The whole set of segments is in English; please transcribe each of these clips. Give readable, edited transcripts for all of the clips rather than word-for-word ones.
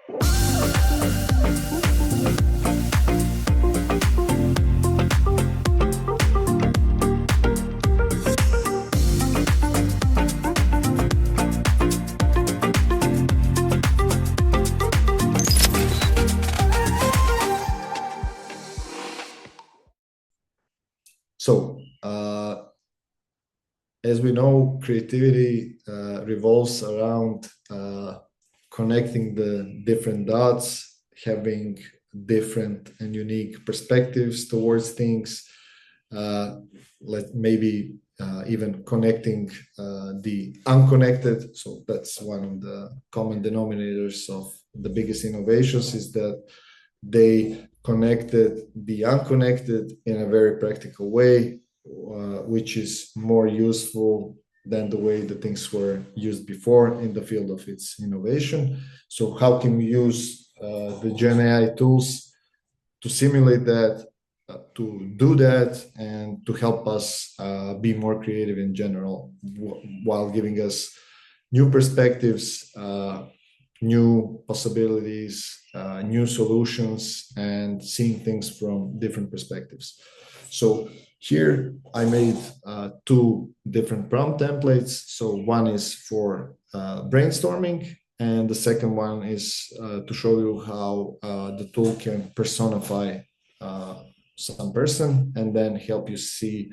So, as we know, creativity revolves around connecting the different dots, having different and unique perspectives towards things, maybe even connecting the unconnected. So that's one of the common denominators of the biggest innovations, is that they connected the unconnected in a very practical way, which is more useful than the way the things were used before in the field of its innovation. So how can we use the Gen AI tools to simulate that, to do that, and to help us be more creative in general, while giving us new perspectives, new possibilities, new solutions, and seeing things from different perspectives. So here I made two different prompt templates. So one is for brainstorming, and the second one is to show you how the tool can personify some person and then help you see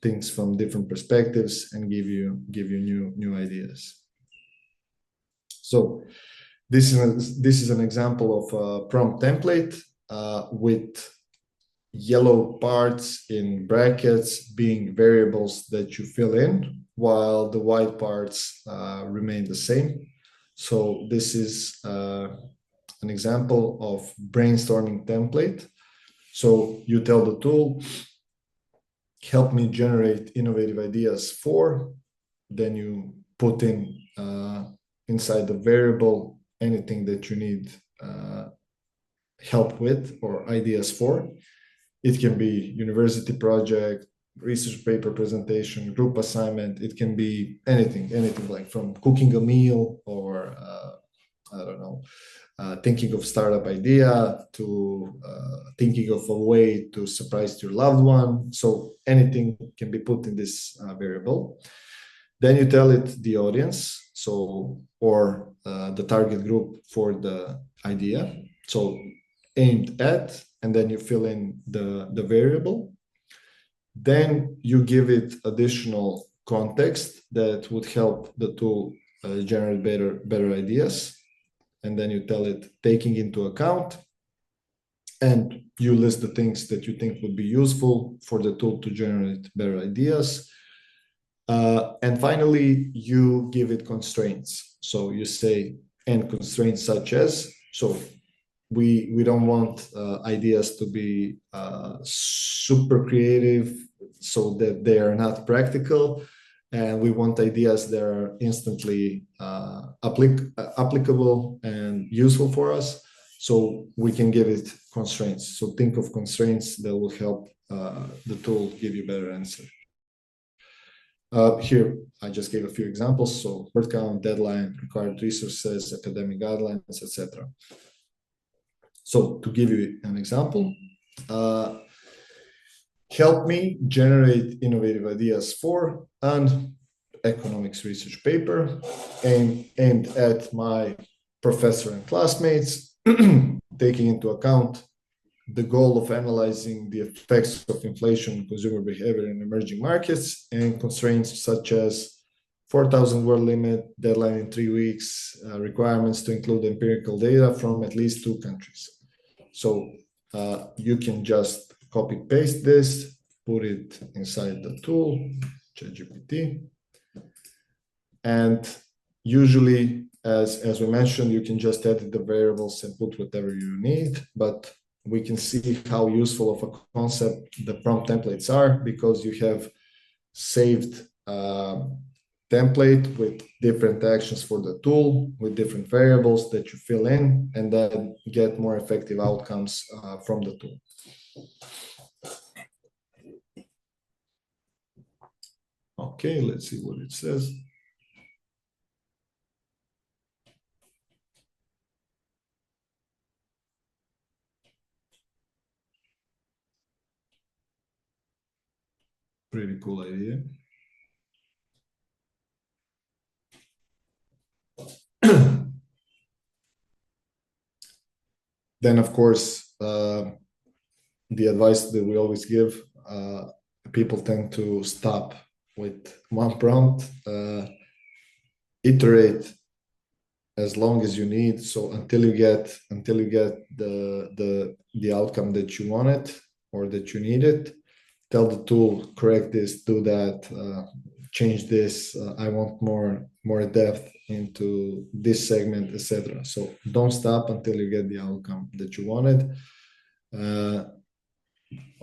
things from different perspectives and give you new ideas. So this is an example of a prompt template with yellow parts in brackets being variables that you fill in, while the white parts remain the same. So this is an example of brainstorming template. So you tell the tool, help me generate innovative ideas for, then you put in inside the variable anything that you need help with or ideas for. It can be university project, research paper presentation, group assignment. It can be anything like from cooking a meal or I don't know, thinking of startup idea to thinking of a way to surprise your loved one. So anything can be put in this variable. Then you tell it the audience, so or the target group for the idea. So aimed at, and then you fill in the variable. Then you give it additional context that would help the tool generate better ideas. And then you tell it taking into account, and you list the things that you think would be useful for the tool to generate better ideas. And finally, you give it constraints. So you say, and constraints such as, so we don't want ideas to be super creative so that they are not practical, and we want ideas that are instantly applicable and useful for us. So we can give it constraints. So think of constraints that will help the tool give you better answer. Here, I just gave a few examples. So word count, deadline, required resources, academic guidelines, etc. So to give you an example, help me generate innovative ideas for an economics research paper aimed at my professor and classmates, taking into account the goal of analyzing the effects of inflation on consumer behavior in emerging markets, and constraints such as 4,000 word limit, deadline in 3 weeks, requirements to include empirical data from at least 2 countries. So you can just copy paste this, put it inside the tool, ChatGPT. And usually, as we mentioned, you can just edit the variables and put whatever you need, but we can see how useful of a concept the prompt templates are, because you have saved template with different actions for the tool, with different variables that you fill in, and then get more effective outcomes from the tool. Okay, let's see what it says. pretty cool idea. Then, of course, the advice that we always give, people tend to stop with one prompt, iterate as long as you need. So until you get the outcome that you wanted or that you needed, tell the tool, correct this, do that, change this. I want more depth into this segment, etc. So don't stop until you get the outcome that you wanted.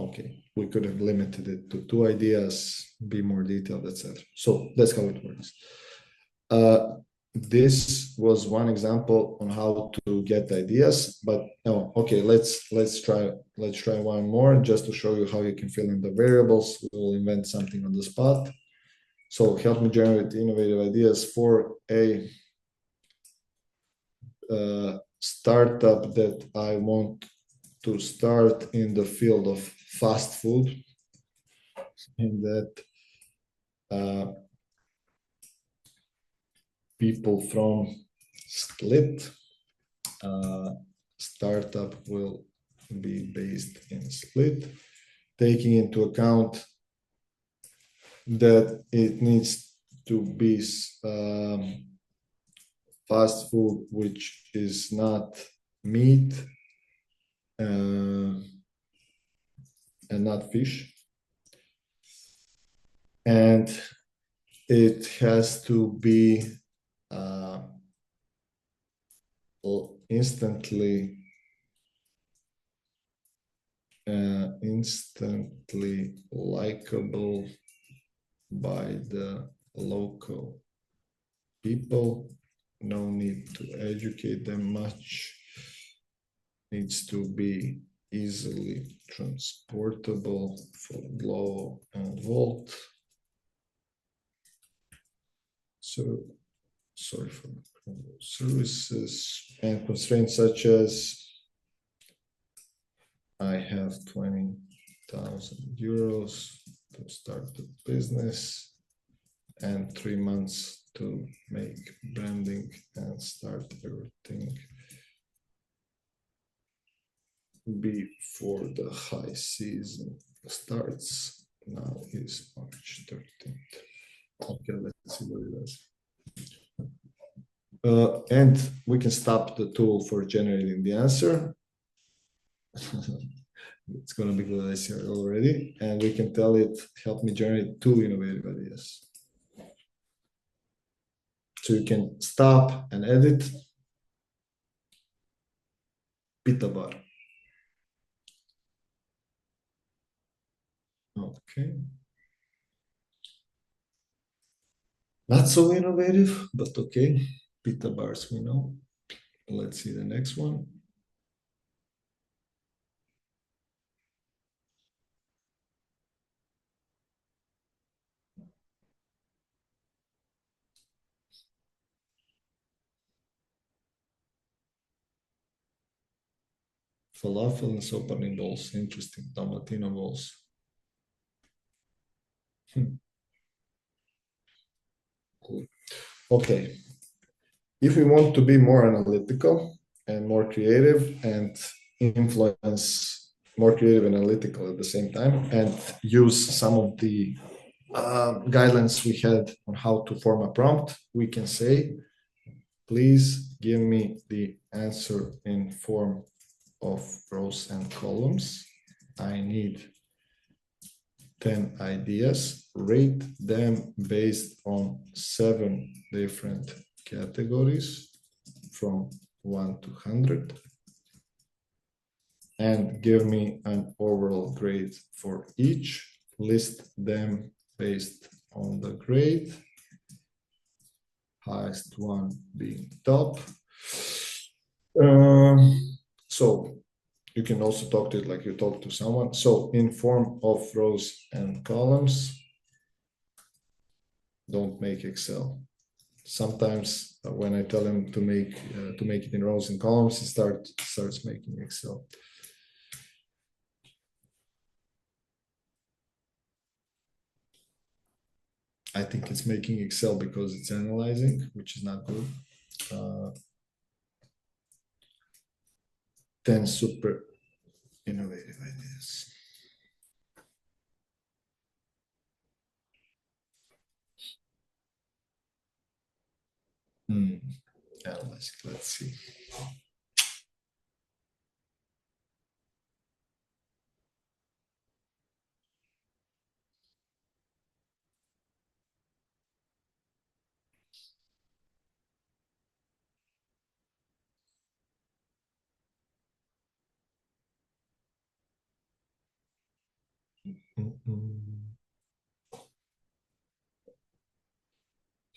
Okay, we could have limited it to 2 ideas, be more detailed, etc. So that's how it works. This was one example on how to get ideas, but no, okay, let's try one more just to show you how you can fill in the variables. We'll invent something on the spot. So help me generate innovative ideas for a startup that I want to start in the field of fast food, in that people from Split, startup will be based in Split, taking into account that it needs to be fast food, which is not meat and not fish. And it has to be instantly likable by the local people. No need to educate them much. Needs to be easily transportable for low and volt. So, sorry for services and constraints such as I have 20,000 euros to start the business and 3 months to make branding and start everything before the high season starts. Now is March 13th. Okay, let's see what it does. And we can stop the tool for generating the answer. It's going to be good, I see already. And we can tell it, help me generate 2 innovative ideas. So you can stop and edit. Pita bar. Okay. Not so innovative, but okay. Pita bars, we know. Let's see the next one. Falafel and sopanin balls. Interesting. Tomatina balls. Cool. Okay. If we want to be more analytical and more creative and influence more creative and analytical at the same time and use some of the guidelines we had on how to form a prompt, we can say, please give me the answer in form of rows and columns. I need 10 ideas, rate them based on 7 different categories from 1 to 100, and give me an overall grade for each. List them based on the grade, highest one being top. So you can also talk to it like you talk to someone. So in form of rows and columns, don't make Excel. Sometimes when I tell him to make it in rows and columns, he starts making Excel. I think it's making Excel because it's analyzing, which is not good. 10 super innovative ideas. Analyze, let's see.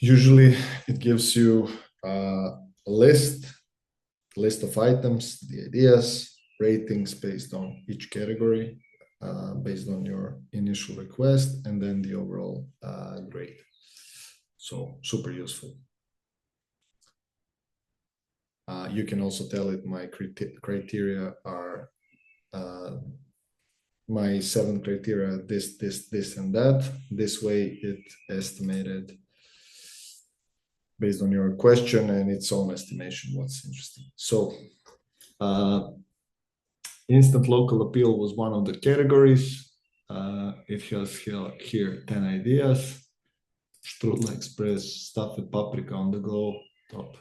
Usually it gives you a list of items, the ideas, ratings based on each category, based on your initial request, and then the overall grade. So super useful. You can also tell it my criteria are my 7 criteria, this, and that. This way it estimated based on your question and its own estimation what's interesting. So instant local appeal was one of the categories. It has here 10 ideas. Strudel Express, stuffed paprika on the go, top.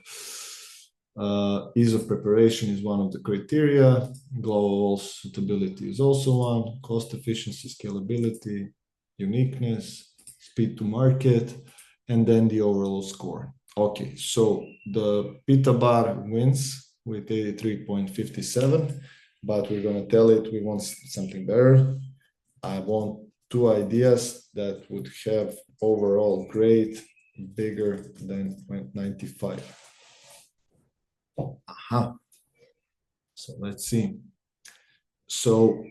Ease of preparation is one of the criteria. Global suitability is also one. Cost efficiency, scalability, uniqueness, speed to market, and then the overall score. Okay, so the pita bar wins with 83.57, but we're going to tell it we want something better. I want 2 ideas that would have overall grade bigger than 95. Aha. So let's see. So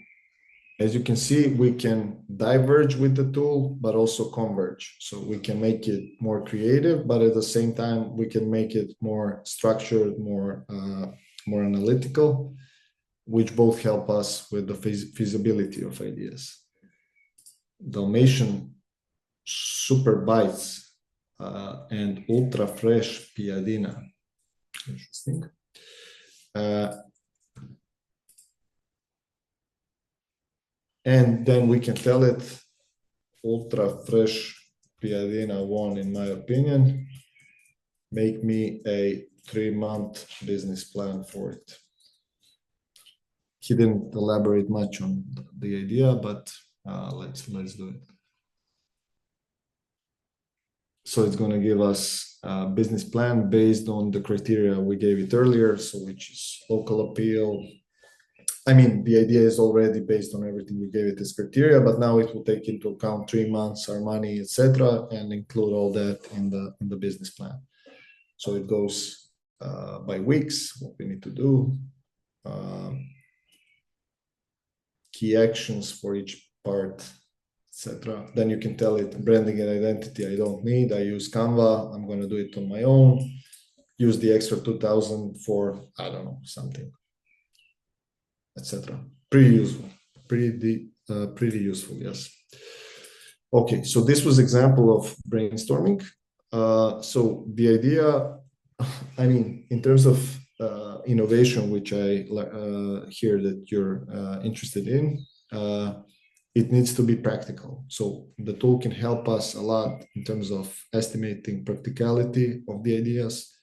as you can see, we can diverge with the tool, but also converge. So we can make it more creative, but at the same time, we can make it more structured, more analytical, which both help us with the feasibility of ideas. Dalmatian Super Bites and Ultra Fresh Piadina. Interesting. And then we can tell it Ultra Fresh Piadina won, in my opinion. Make me a 3-month business plan for it. He didn't elaborate much on the idea, but let's do it. So it's going to give us a business plan based on the criteria we gave it earlier, so which is local appeal. I mean, the idea is already based on everything we gave it as criteria, but now it will take into account 3 months, our money, etc., and include all that in the business plan. So it goes by weeks, what we need to do, key actions for each part, etc. Then you can tell it branding and identity I don't need. I use Canva. I'm going to do it on my own. Use the extra 2,000 for, I don't know, something, etc. Pretty useful. Pretty useful, yes. Okay, so this was example of brainstorming. So the idea, I mean, in terms of innovation, which I hear that you're interested in, it needs to be practical. So the tool can help us a lot in terms of estimating practicality of the ideas,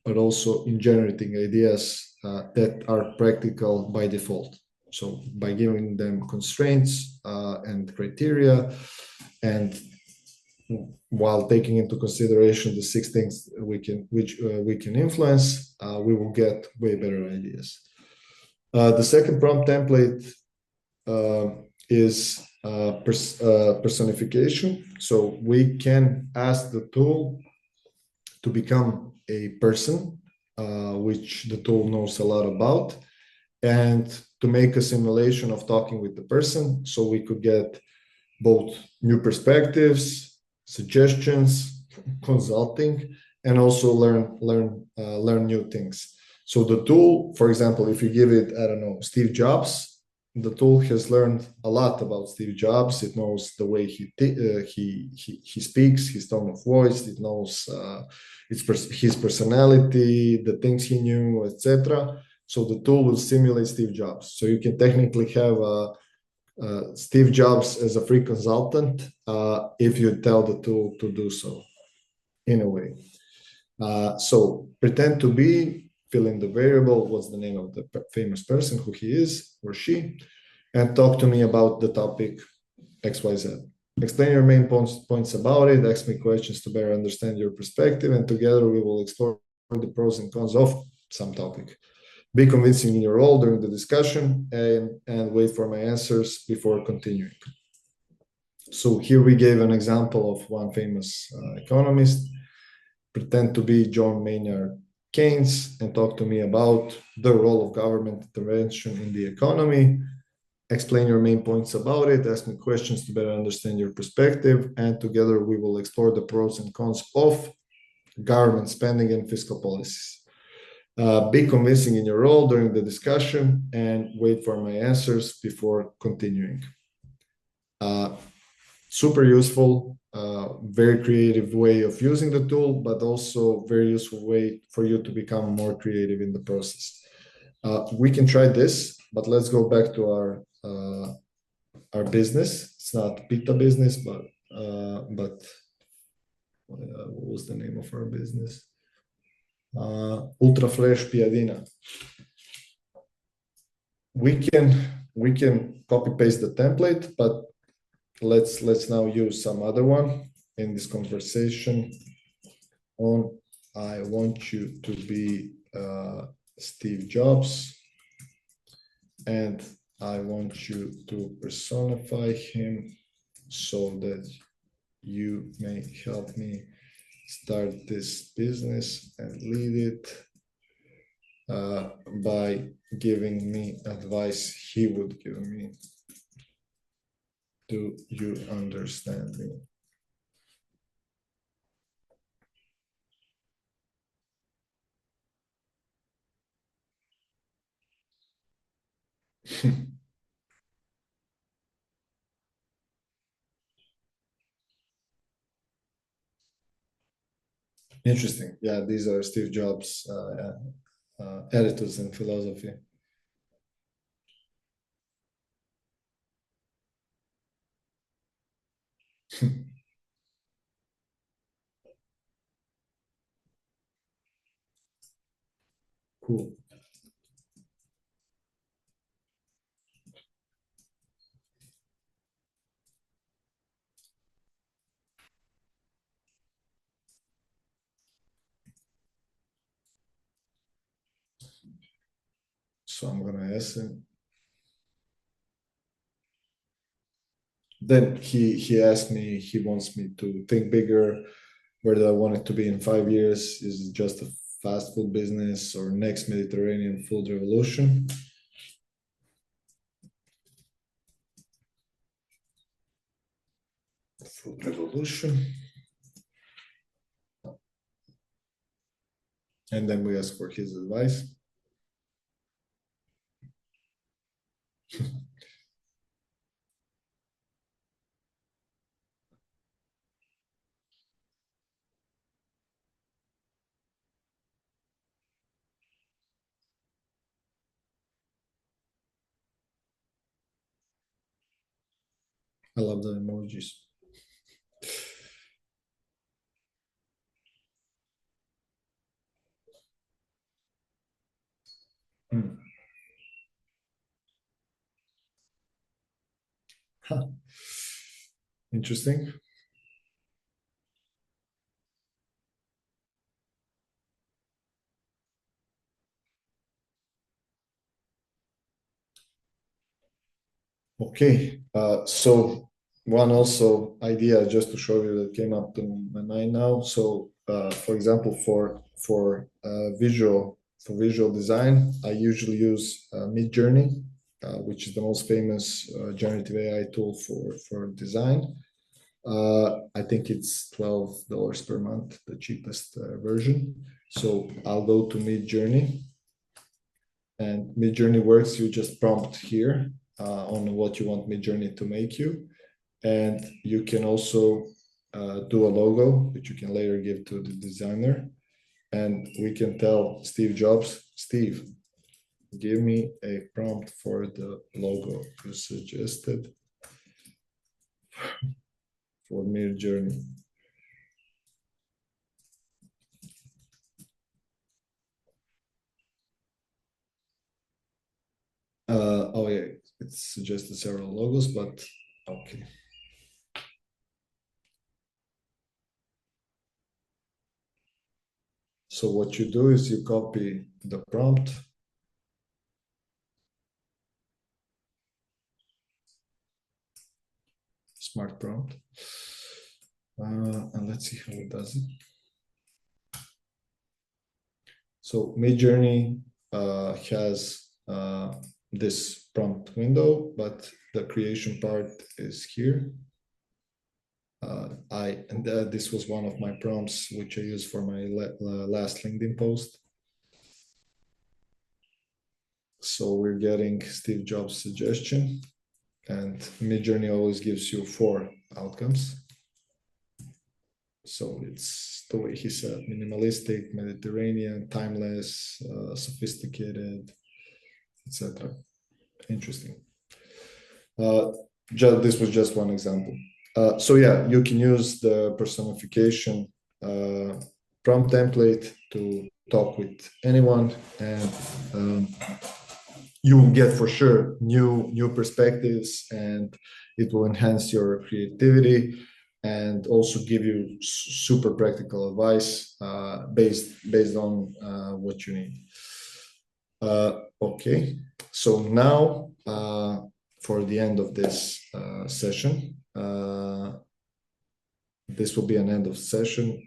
but also in generating ideas that are practical by default. So by giving them constraints and criteria, and while taking into consideration the 6 things we can influence, we will get way better ideas. The second prompt template is personification. So we can ask the tool to become a person, which the tool knows a lot about, and to make a simulation of talking with the person, so we could get both new perspectives, suggestions, consulting, and also learn new things. So the tool, for example, if you give it, I don't know, Steve Jobs, the tool has learned a lot about Steve Jobs. It knows the way he speaks, his tone of voice. It knows his personality, the things he knew, etc. So the tool will simulate Steve Jobs. So you can technically have Steve Jobs as a free consultant if you tell the tool to do so, in a way. So pretend to be, fill in the variable, what's the name of the famous person, who he is or she, and talk to me about the topic XYZ. Explain your main points about it, ask me questions to better understand your perspective, and together we will explore the pros and cons of some topic. Be convincing in your role during the discussion and wait for my answers before continuing. So here we gave an example of one famous economist. Pretend to be John Maynard Keynes and talk to me about the role of government intervention in the economy. Explain your main points about it, ask me questions to better understand your perspective, and together we will explore the pros and cons of government spending and fiscal policies. Be convincing in your role during the discussion and wait for my answers before continuing. Super useful, very creative way of using the tool, but also very useful way for you to become more creative in the process. We can try this, but let's go back to our business. It's not Pita business, but what was the name of our business? Ultrafresh Piadina. We can copy paste the template, but let's now use some other one in this conversation. I want you to be Steve Jobs, and I want you to personify him so that you may help me start this business and lead it by giving me advice he would give me. Do you understand me? Interesting. Yeah, these are Steve Jobs' attitudes and philosophy. Cool. So I'm gonna ask him. Then he asked me, he wants me to think bigger. Where do I want it to be in 5 years? Is it just a fast food business or next Mediterranean food revolution? Food revolution. And then we ask for his advice. I love the emojis. Hmm. Huh. Interesting. Okay, so one also idea just to show you that came up to my mind now. So, for example, for visual design, I usually use Midjourney, which is the most famous generative AI tool for design. I think it's $12 per month, the cheapest version. So I'll go to Midjourney, and Midjourney works. You just prompt here on what you want Midjourney to make you. And you can also do a logo, which you can later give to the designer. And we can tell Steve Jobs, Steve, give me a prompt for the logo you suggested for Midjourney. Oh yeah, it suggested several logos, but okay. So what you do is you copy the prompt. Smart prompt. And let's see how it does it. So Midjourney has this prompt window, but the creation part is here. This was one of my prompts which I used for my last LinkedIn post. So we're getting Steve Jobs' suggestion, and Midjourney always gives you 4 outcomes. So it's the way he said: minimalistic, Mediterranean, timeless, sophisticated, etc. Interesting. This was just one example. So yeah, you can use the personification prompt template to talk with anyone, and you will get for sure new perspectives, and it will enhance your creativity and also give you super practical advice based on what you need. Okay, so now for the end of this session, this will be an end of session.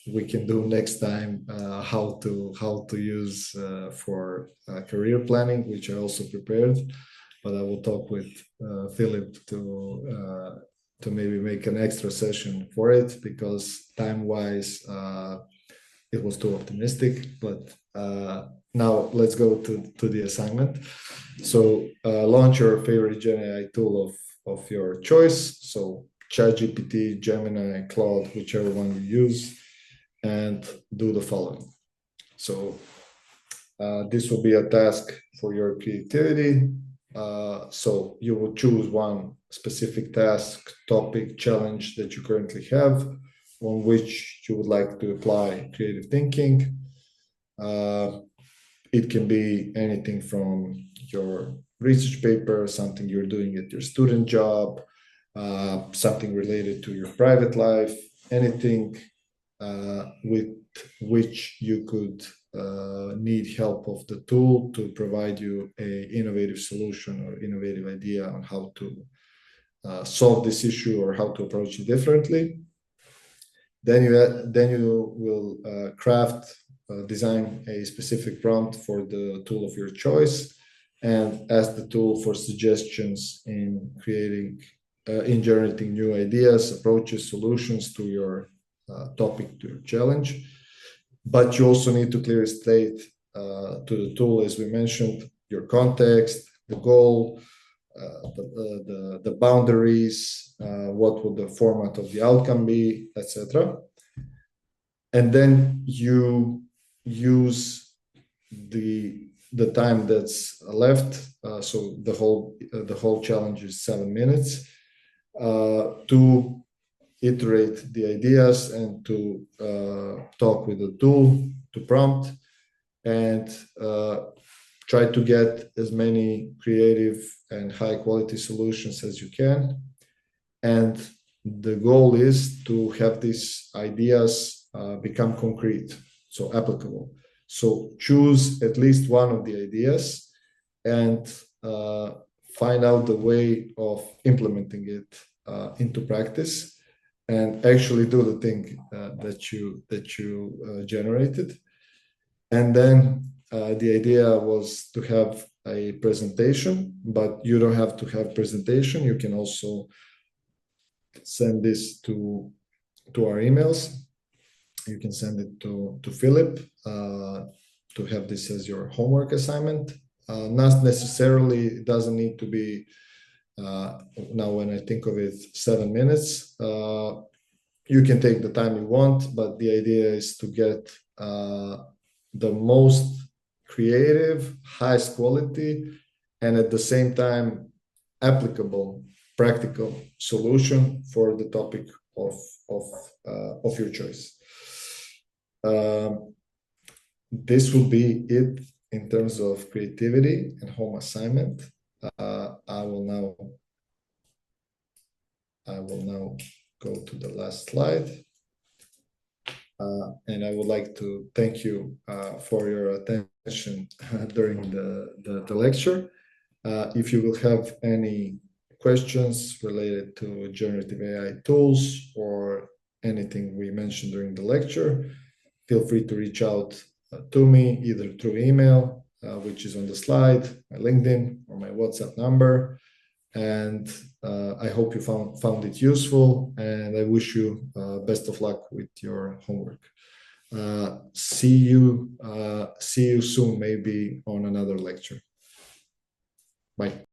We can do next time how to use for career planning, which I also prepared, but I will talk with Philip to maybe make an extra session for it, because time-wise it was too optimistic. But now let's go to the assignment. So launch your favorite Gen AI tool of your choice. So ChatGPT, Gemini, Claude, whichever one you use, and do the following. So this will be a task for your creativity. So you will choose one specific task, topic, challenge that you currently have on which you would like to apply creative thinking. It can be anything from your research paper, something you're doing at your student job, something related to your private life, anything with which you could need help of the tool to provide you a innovative solution or innovative idea on how to solve this issue or how to approach it differently. Then you will design a specific prompt for the tool of your choice, and ask the tool for suggestions in generating new ideas, approaches, solutions to your topic, to your challenge. But you also need to clearly state to the tool, as we mentioned, your context, the goal, the boundaries, what would the format of the outcome be, etc. And then you use the time that's left. So the whole challenge is 7 minutes to iterate the ideas and to talk with the tool, to prompt, and try to get as many creative and high quality solutions as you can. And the goal is to have these ideas become concrete, so applicable. So choose at least one of the ideas and find out the way of implementing it into practice, and actually do the thing that you generated. And then the idea was to have a presentation, but you don't have to have presentation. You can also send this to our emails. You can send it to Philip to have this as your homework assignment. not necessarily, it doesn't need to be, now when I think of it, 7 minutes. You can take the time you want, but the idea is to get the most creative, highest quality, and at the same time applicable, practical solution for the topic of your choice. This will be it in terms of creativity and home assignment. I will now go to the last slide. And I would like to thank you for your attention during the lecture. If you will have any questions related to generative AI tools or anything we mentioned during the lecture, feel free to reach out to me either through email, which is on the slide, my LinkedIn, or my WhatsApp number. And I hope you found it useful, and I wish you best of luck with your homework. See you soon, maybe on another lecture. Bye.